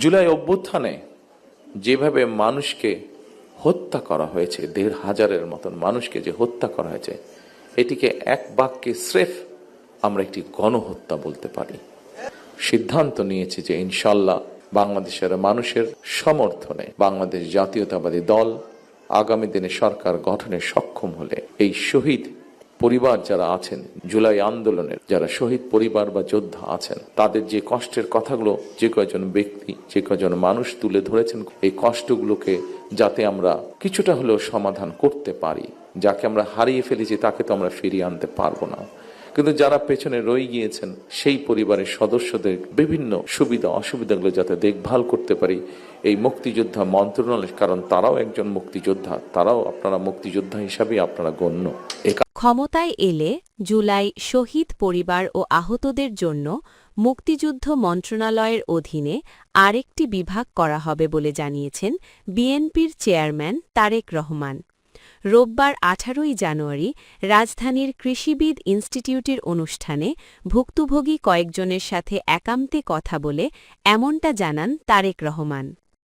জুলাই অভ্যুত্থানে যেভাবে মানুষকে হত্যা করা হয়েছে, ১,৫০০-এর মতন মানুষকে যে হত্যা করা হয়েছে, এটিকে এক বাক্যে স্রেফ আমরা একটি গণহত্যা বলতে পারি। সিদ্ধান্ত নিয়েছি যে ইনশাল্লাহ বাংলাদেশের মানুষের সমর্থনে বাংলাদেশ জাতীয়তাবাদী দল আগামী দিনে সরকার গঠনে সক্ষম হলে এই শহীদ পরিবার যারা আছেন, জুলাই আন্দোলনের যারা শহীদ পরিবার বা যোদ্ধা আছেন, তাদের যে কষ্টের কথাগুলো যে কয়জন ব্যক্তি, যে কয়জন মানুষ তুলে ধরেছেন, এই কষ্টগুলোকে যাতে আমরা কিছুটা হলেও সমাধান করতে পারি। যাকে আমরা হারিয়ে ফেলেছি তাকে তো আমরা ফিরিয়ে আনতে পারবো না, কিন্তু যারা পেছনে রয়ে গিয়েছেন সেই পরিবারের সদস্যদের বিভিন্ন সুবিধা অসুবিধাগুলো যাতে দেখভাল করতে পারি এই মুক্তিযোদ্ধা মন্ত্রণালয়, কারণ তারাও একজন মুক্তিযোদ্ধা, তারাও আপনারা মুক্তিযোদ্ধা হিসাবে আপনারা গণ্য। ক্ষমতায় এলে জুলাই শহীদ পরিবার ও আহতদের জন্য মুক্তিযুদ্ধ মন্ত্রণালয়ের অধীনে আরেকটি বিভাগ করা হবে বলে জানিয়েছেন বিএনপির চেয়ারম্যান তারেক রহমান। রোববার ১৮ই জানুয়ারি রাজধানীর কৃষিবিদ ইনস্টিটিউটের অনুষ্ঠানে ভুক্তভোগী কয়েকজনের সাথে একান্তে কথা বলে এমনটা জানান তারেক রহমান।